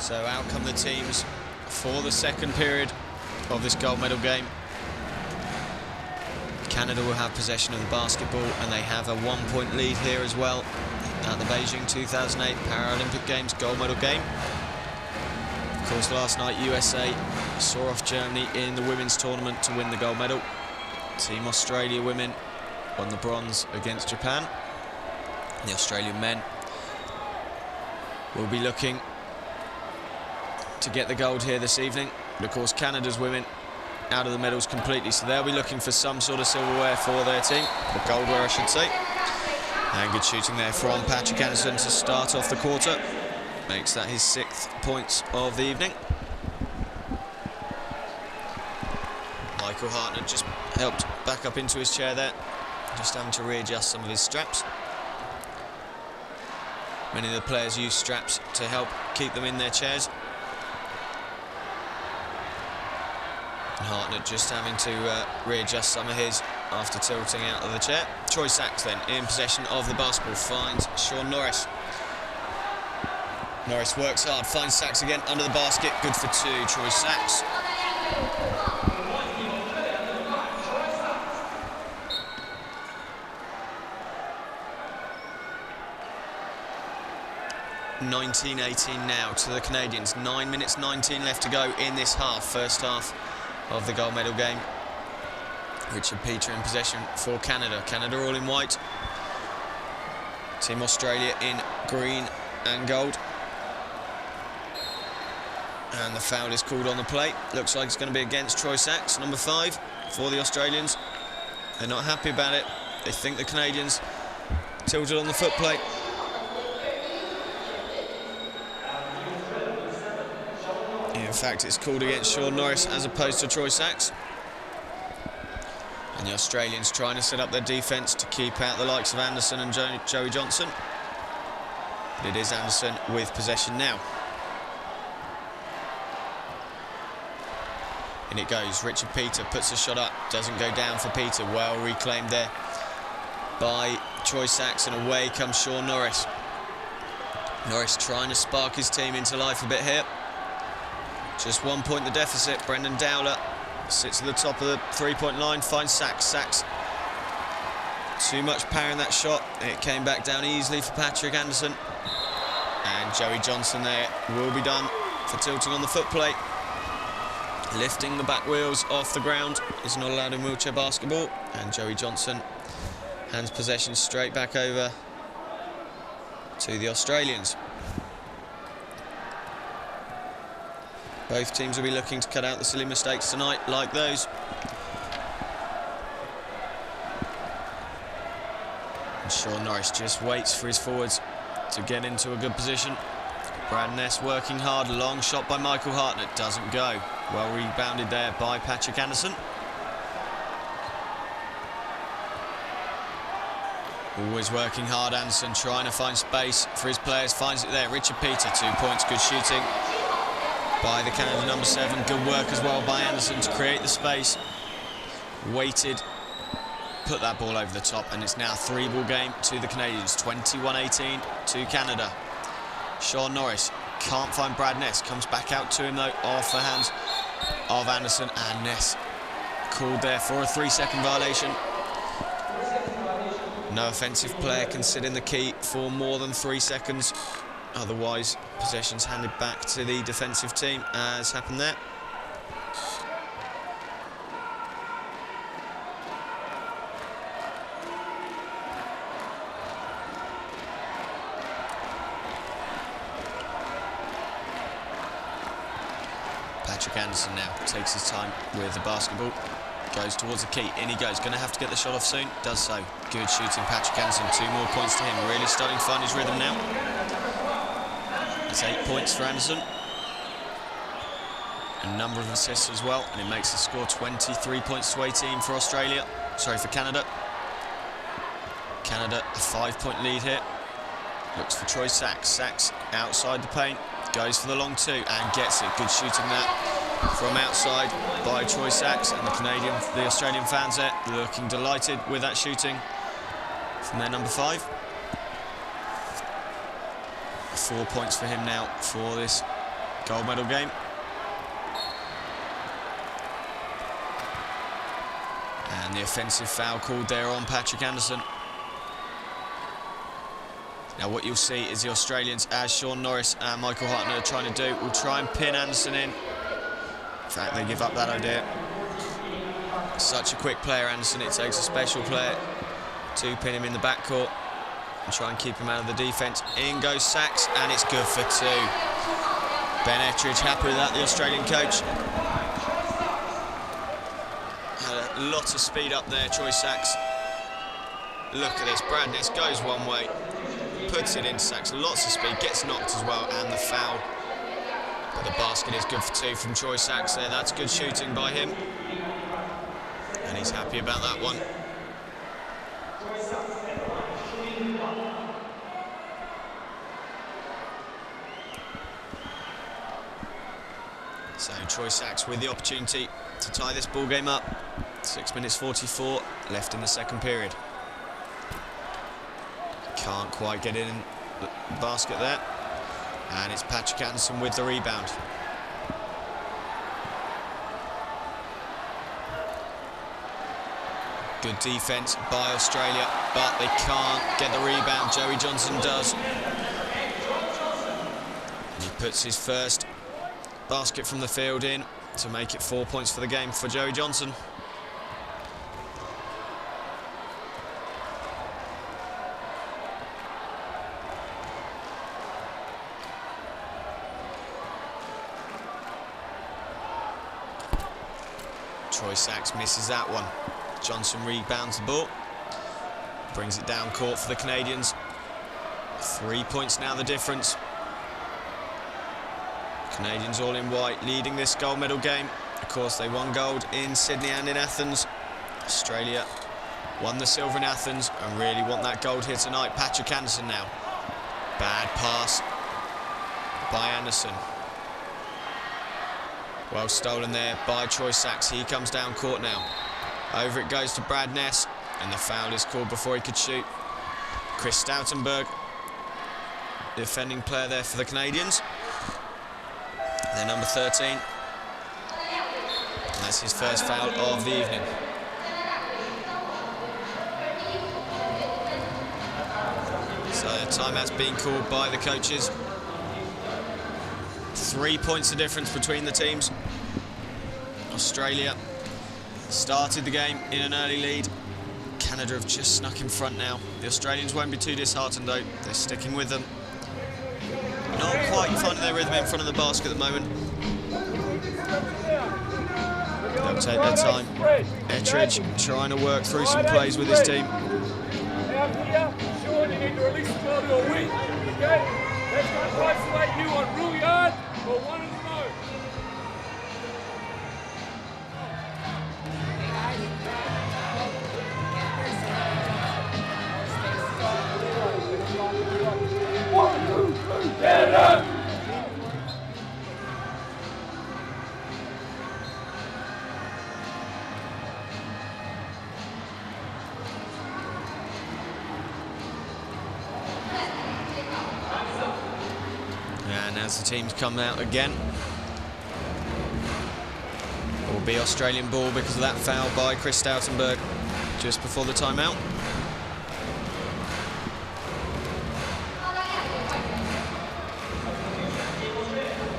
So out come the teams for the second period of this gold medal game. Canada will have possession of the basketball, and they have a 1-point lead here as well at the Beijing 2008 Paralympic Games gold medal game. Of course, last night USA saw off Germany in the women's tournament to win the gold medal. Team Australia women won the bronze against Japan. The Australian men will be looking to get the gold here this evening. But of course, Canada's women out of the medals completely, so they'll be looking for some sort of silverware for their team, or goldware I should say. And good shooting there from Patrick Anderson to start off the quarter. Makes that his 6th points of the evening. Michael Hartnett just helped back up into his chair there, just having to readjust some of his straps. Many of the players use straps to help keep them in their chairs. And Hartnett just having to readjust some of his after tilting out of the chair. Troy Sachs then in possession of the basketball, finds Sean Norris. Norris works hard, finds Sachs again under the basket, good for 2, Troy Sachs. (19-18) now to the Canadians. 9 minutes 19 left to go in this half, first half of the gold medal game. Richard Peter in possession for Canada. Canada all in white. Team Australia in green and gold. And the foul is called on the play. Looks like it's going to be against Troy Sachs, number 5, for the Australians. They're not happy about it. They think the Canadians tilted on the foot plate. In fact, it's called against Sean Norris as opposed to Troy Sachs. And the Australians trying to set up their defence to keep out the likes of Anderson and Joey Johnson. But it is Anderson with possession now. In it goes. Richard Peter puts a shot up. Doesn't go down for Peter. Well reclaimed there by Troy Sachs, and away comes Sean Norris. Norris trying to spark his team into life a bit here. Just 1 point the deficit. Brendan Dowler sits at the top of the three-point line, finds Sachs. Sachs, too much power in that shot. It came back down easily for Patrick Anderson. And Joey Johnson there will be done for tilting on the foot plate. Lifting the back wheels off the ground is not allowed in wheelchair basketball. And Joey Johnson hands possession straight back over to the Australians. Both teams will be looking to cut out the silly mistakes tonight, like those. And Sean Norris just waits for his forwards to get into a good position. Brad Ness working hard, long shot by Michael Hartnett, doesn't go. Well rebounded there by Patrick Anderson. Always working hard, Anderson trying to find space for his players, finds it there. Richard Peter, 2 points, good shooting by the Canada number 7. Good work as well by Anderson to create the space. Waited, put that ball over the top, and it's now a 3-ball game to the Canadians. 21-18 to Canada. Sean Norris can't find Brad Ness, comes back out to him though, off the hands of Anderson, and Ness called there for a 3-second violation. No offensive player can sit in the key for more than 3 seconds. Otherwise, possession's handed back to the defensive team, as happened there. Patrick Anderson now takes his time with the basketball. Goes towards the key, in he goes, going to have to get the shot off soon, does so. Good shooting, Patrick Anderson, 2 more points to him, really starting to find his rhythm now. That's 8 points for Anderson. A number of assists as well, and it makes the score 23 points to 18 for Australia, sorry, for Canada. Canada, a 5-point lead here. Looks for Troy Sachs, Sachs outside the paint, goes for the long 2 and gets it. Good shooting that from outside by Troy Sachs, and the Australian fans there looking delighted with that shooting from their number 5. 4 points for him now for this Gold medal game. And the offensive foul called there on Patrick Anderson. Now what you'll see is the Australians, as Sean Norris and Michael Hartnett are trying to do, will try and pin Anderson in. In fact, they give up that idea. Such a quick player, Anderson. It takes a special player to pin him in the backcourt and try and keep him out of the defence. In goes Sachs, and it's good for 2. Ben Ettridge happy with that, the Australian coach. Had a lot of speed up there, Troy Sachs. Look at this, Brad Ness goes one way, puts it in Sachs, lots of speed, gets knocked as well, and the foul. But the basket is good for 2 from Troy Sachs there. That's good shooting by him. And he's happy about that one. So Troy Sachs with the opportunity to tie this ball game up. 6 minutes 44 left in the second period. Can't quite get in the basket there. And it's Patrick Anderson with the rebound. Good defence by Australia, but they can't get the rebound. Joey Johnson does. And he puts his first basket from the field in to make it 4 points for the game for Joey Johnson. Troy Sachs misses that one. Johnson rebounds the ball, brings it down court for the Canadians. 3 points now the difference. Canadians all in white, leading this gold medal game. Of course, they won gold in Sydney and in Athens. Australia won the silver in Athens and really want that gold here tonight. Patrick Anderson now. Bad pass by Anderson. Well stolen there by Troy Sachs. He comes down court now. Over it goes to Brad Ness, and the foul is called before he could shoot. Chris Stoutenberg, the offending player there for the Canadians. They're number 13. And that's his first foul of the evening. So the timeout's been called by the coaches. 3 points the difference between the teams. Australia started the game in an early lead. Canada have just snuck in front now. The Australians won't be too disheartened though. They're sticking with them. Not quite finding their rhythm in front of the basket at the moment. They'll take their time. Ettridge trying to work through some plays with his team. Sure, you need to release the ball to a wing, okay? Let's not isolate you on rule yard or one in the row. One, two, three, get it up! And as the teams come out again, it will be Australian ball because of that foul by Chris Stoutenberg just before the timeout.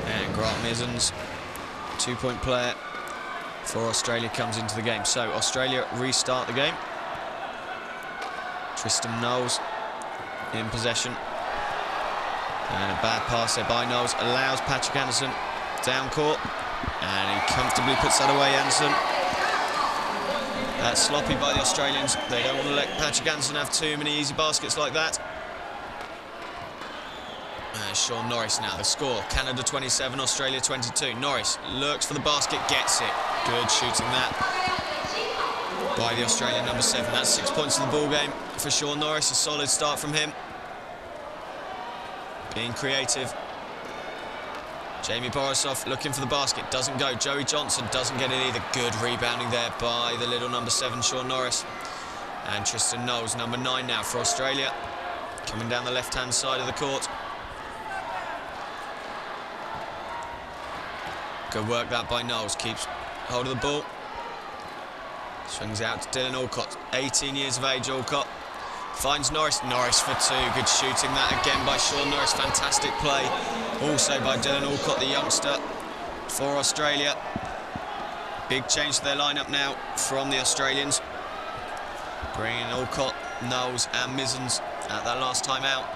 And Grant Mizens, 2-point player for Australia, comes into the game. So Australia restart the game. Tristan Knowles in possession. And a bad pass there by Knowles allows Patrick Anderson down court, and he comfortably puts that away. Anderson. That's sloppy by the Australians. They don't want to let Patrick Anderson have too many easy baskets like that. Sean Norris now, the score. Canada 27, Australia 22. Norris lurks for the basket, gets it. Good shooting that by the Australian number 7. That's 6 points in the ball game for Sean Norris. A solid start from him. Being creative. Jamie Borisov looking for the basket, doesn't go. Joey Johnson doesn't get it either. Good rebounding there by the little number 7, Sean Norris. And Tristan Knowles, number 9 now for Australia, coming down the left-hand side of the court. Good work that by Knowles. Keeps hold of the ball. Swings out to Dylan Alcott. 18 years of age, Alcott. Finds Norris. Norris for two. Good shooting that again by Sean Norris. Fantastic play. Also by Dylan Alcott, the youngster, for Australia. Big change to their lineup now from the Australians. Bringing in Alcott, Knowles and Mizens at that last time out.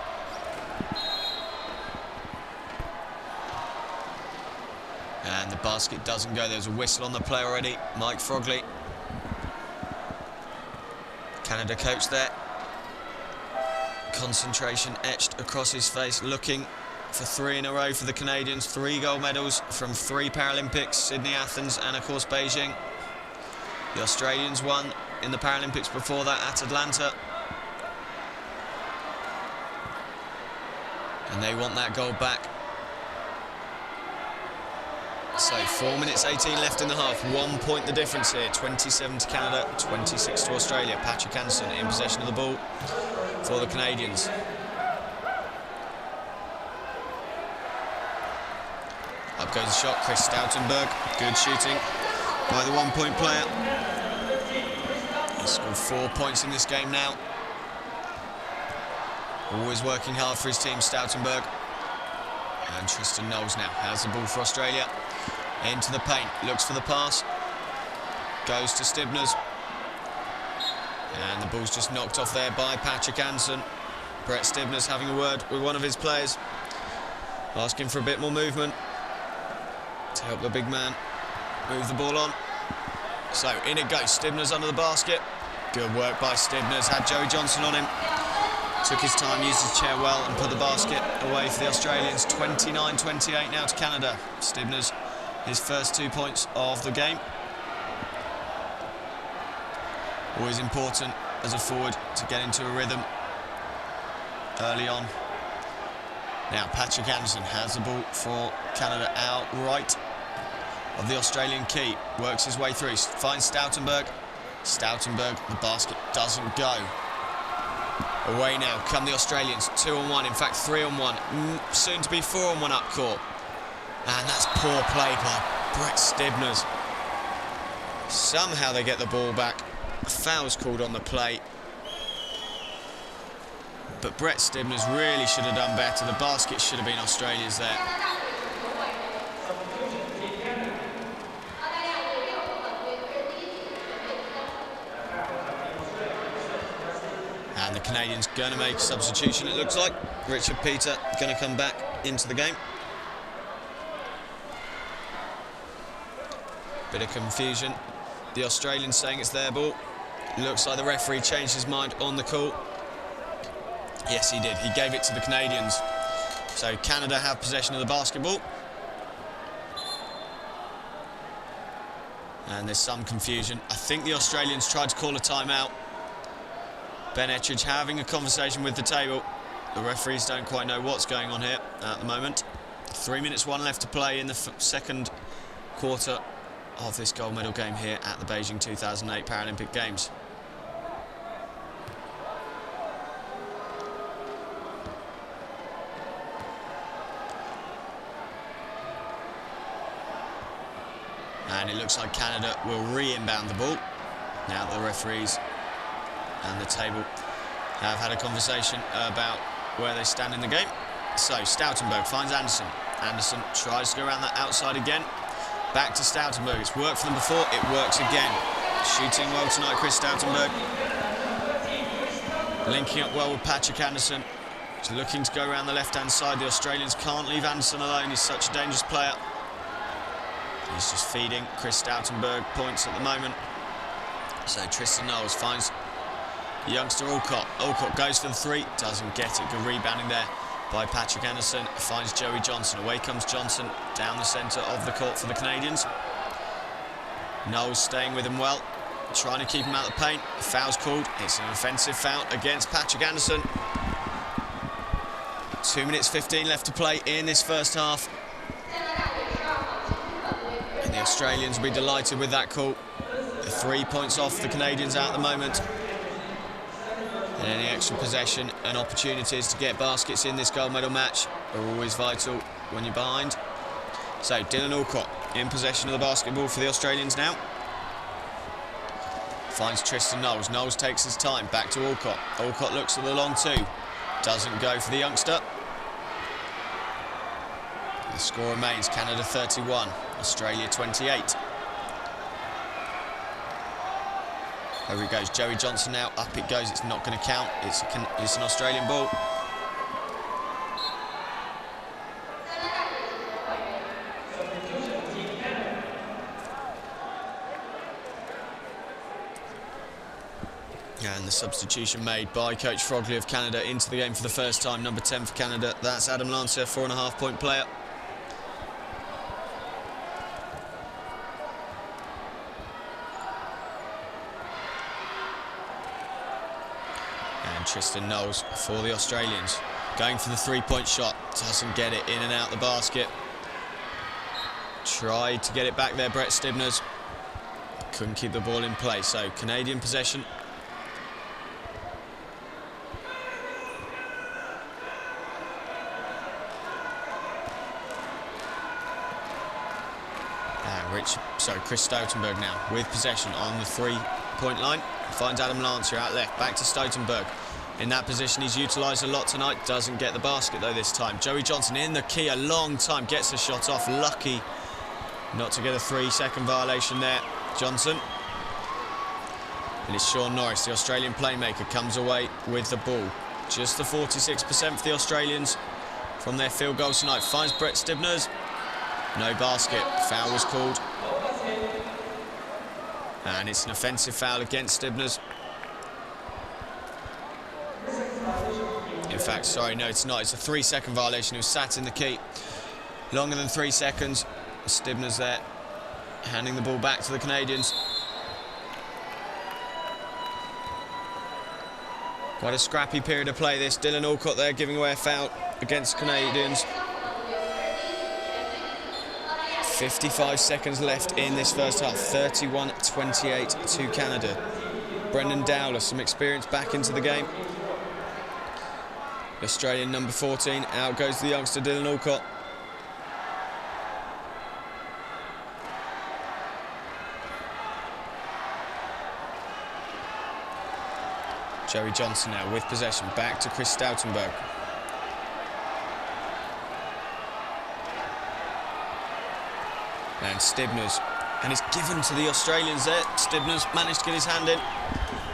And the basket doesn't go. There's a whistle on the play already. Mike Frogley, Canada coach there. Concentration etched across his face, looking for 3 in a row for the Canadians. 3 gold medals from 3 Paralympics, Sydney, Athens and of course Beijing. The Australians won in the Paralympics before that at Atlanta. And they want that gold back. So 4 minutes 18 left in the half. 1 point the difference here. 27 to Canada, 26 to Australia. Patrick Anderson in possession of the ball for the Canadians. Up goes the shot, Chris Stoutenberg. Good shooting by the 1 point player. He's scored 4 points in this game now. Always working hard for his team, Stoutenberg. And Tristan Knowles now has the ball for Australia. Into the paint, looks for the pass. Goes to Stibners. And the ball's just knocked off there by Patrick Anderson. Brett Stibners having a word with one of his players, asking for a bit more movement to help the big man move the ball on. So in it goes, Stibners under the basket. Good work by Stibners, had Joey Johnson on him. Took his time, used his chair well and put the basket away for the Australians. 29-28 now to Canada. Stibners, his first 2 points of the game. Always important as a forward to get into a rhythm early on. Now Patrick Anderson has the ball for Canada out right of the Australian key. Works his way through, finds Stoutenberg. Stoutenberg, the basket doesn't go. Away now come the Australians, 2-on-1, in fact 3-on-1, soon to be 4-on-1 up court. And that's poor play by Brett Stibners. Somehow they get the ball back. A foul's called on the play. But Brett Stibners really should have done better. The basket should have been Australia's there. And the Canadians going to make a substitution, it looks like. Richard Peter going to come back into the game. Bit of confusion. The Australians saying it's their ball. Looks like the referee changed his mind on the call. Yes, he did. He gave it to the Canadians. So Canada have possession of the basketball. And there's some confusion. I think the Australians tried to call a timeout. Ben Ettridge having a conversation with the table. The referees don't quite know what's going on here at the moment. 3 minutes 1 left to play in the second quarter of this gold medal game here at the Beijing 2008 Paralympic Games. And it looks like Canada will re-inbound the ball. Now that the referees and the table have had a conversation about where they stand in the game. So Stoutenberg finds Anderson. Anderson tries to go around that outside again. Back to Stoutenberg. It's worked for them before. It works again. Shooting well tonight, Chris Stoutenberg. Linking up well with Patrick Anderson. He's looking to go around the left-hand side. The Australians can't leave Anderson alone. He's such a dangerous player. He's just feeding Chris Stoutenberg points at the moment. So Tristan Knowles finds the youngster Alcott. Alcott goes for the 3. Doesn't get it. Good rebounding there by Patrick Anderson. Finds Joey Johnson. Away comes Johnson down the centre of the court for the Canadians. Knowles staying with him well, trying to keep him out of the paint. The foul's called. It's an offensive foul against Patrick Anderson. 2 minutes 15 left to play in this first half. And the Australians will be delighted with that call. The 3 points off the Canadians at the moment. And any extra possession and opportunities to get baskets in this gold medal match are always vital when you're behind. So Dylan Alcott in possession of the basketball for the Australians now. Finds Tristan Knowles. Knowles takes his time. Back to Alcott. Alcott looks at the long two. Doesn't go for the youngster. The score remains Canada 31, Australia 28. Over it goes. Joey Johnson now. Up it goes. It's not going to count. It's an Australian ball. And the substitution made by Coach Frogley of Canada into the game for the first time. Number 10 for Canada. That's Adam Lancer, 4.5-point player. And Tristan Knowles for the Australians. Going for the three-point shot. Doesn't get it in and out the basket. Tried to get it back there, Brett Stibners. Couldn't keep the ball in play. So Canadian possession. Chris Stoutenberg now with possession on the three-point line. Finds Adam Lancer out left. Back to Stoutenberg. In that position, he's utilised a lot tonight. Doesn't get the basket, though, this time. Joey Johnson in the key a long time. Gets the shot off. Lucky not to get a 3-second violation there. Johnson. And it's Sean Norris, the Australian playmaker, comes away with the ball. Just the 46% for the Australians from their field goals tonight. Finds Brett Stibners. No basket. Foul was called. And it's an offensive foul against Stibners. In fact, sorry, no, it's not. It's a 3-second violation. He was sat in the key longer than 3 seconds. Stibners there, handing the ball back to the Canadians. Quite a scrappy period of play this. Dylan Alcott there giving away a foul against the Canadians. 55 seconds left in this first half. 31-28 to Canada. Brendan Dowler, some experience back into the game. The Australian number 14. Out goes the youngster Dylan Alcott. Joey Johnson now with possession. Back to Chris Stoutenberg. And Stibners, and it's given to the Australians there. Stibners managed to get his hand in.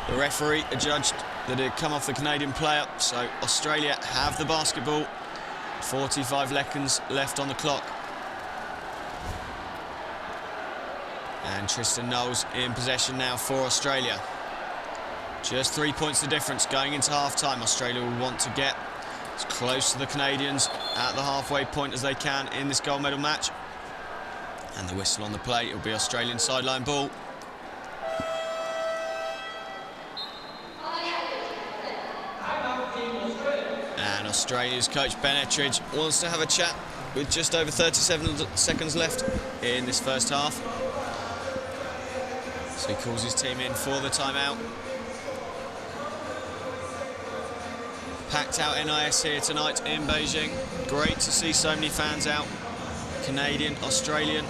The referee adjudged that it had come off the Canadian player, so Australia have the basketball. 45 seconds left on the clock. And Tristan Knowles in possession now for Australia. Just 3 points the difference going into half-time. Australia will want to get as close to the Canadians at the halfway point as they can in this gold medal match. And the whistle on the play, it'll be Australian sideline ball. And Australia's coach Ben Ettridge wants to have a chat with just over 37 seconds left in this first half. So he calls his team in for the timeout. Packed out NIS here tonight in Beijing. Great to see so many fans out. Canadian, Australian.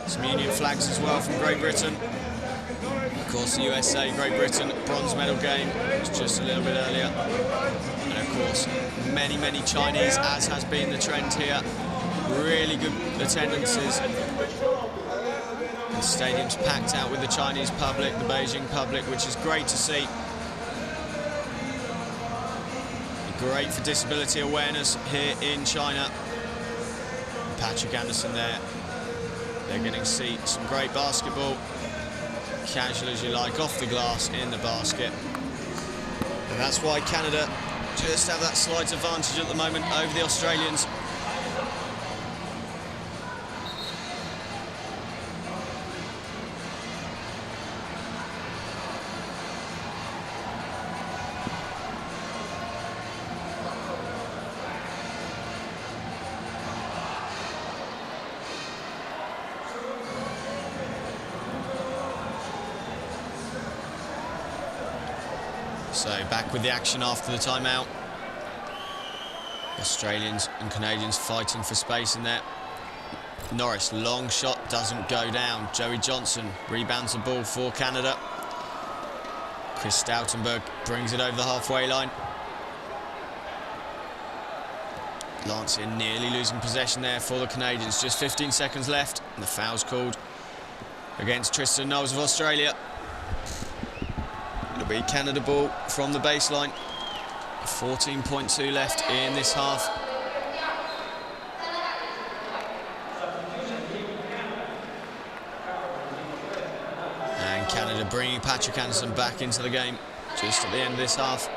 Some Union flags as well from Great Britain. Of course, the USA, Great Britain, bronze medal game was just a little bit earlier. And of course, many, many Chinese, as has been the trend here. Really good attendances. The stadium's packed out with the Chinese public, the Beijing public, which is great to see. Great for disability awareness here in China. Patrick Anderson there. They're getting to see some great basketball. Casual as you like, off the glass, in the basket. And that's why Canada just have that slight advantage at the moment over the Australians. So back with the action after the timeout. Australians and Canadians fighting for space in there. Norris, long shot, doesn't go down. Joey Johnson rebounds the ball for Canada. Chris Stoutenberg brings it over the halfway line. Lancier nearly losing possession there for the Canadians. Just 15 seconds left, and the foul's called against Tristan Knowles of Australia. It'll be Canada ball from the baseline. 14.2 left in this half. And Canada bringing Patrick Anderson back into the game just at the end of this half.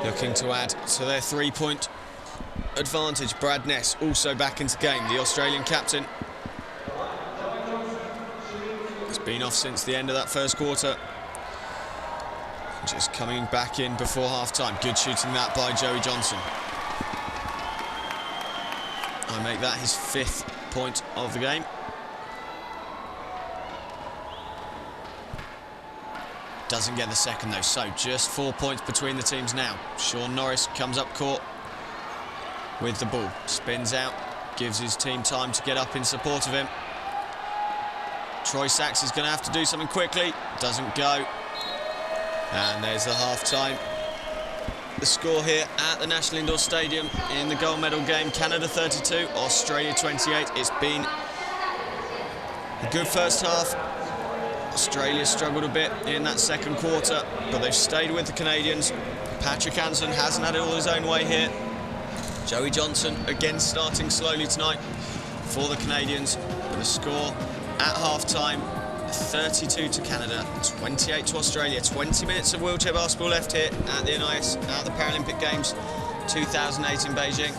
Looking to add to their 3-point advantage. Brad Ness also back into game, the Australian captain. He's been off since the end of that first quarter. Just coming back in before half-time. Good shooting that by Joey Johnson. I make that his 5th point of the game. Doesn't get the second though, so just 4 points between the teams now. Sean Norris comes up court with the ball. Spins out, gives his team time to get up in support of him. Troy Sachs is going to have to do something quickly. Doesn't go. And there's the half-time. The score here at the National Indoor Stadium in the gold medal game. Canada 32, Australia 28. It's been a good first half. Australia struggled a bit in that second quarter, but they've stayed with the Canadians. Patrick Anderson hasn't had it all his own way here. Joey Johnson again starting slowly tonight for the Canadians, with a score at half-time 32 to Canada, 28 to Australia. 20 minutes of wheelchair basketball left here at the NIS, at the Paralympic Games 2008 in Beijing.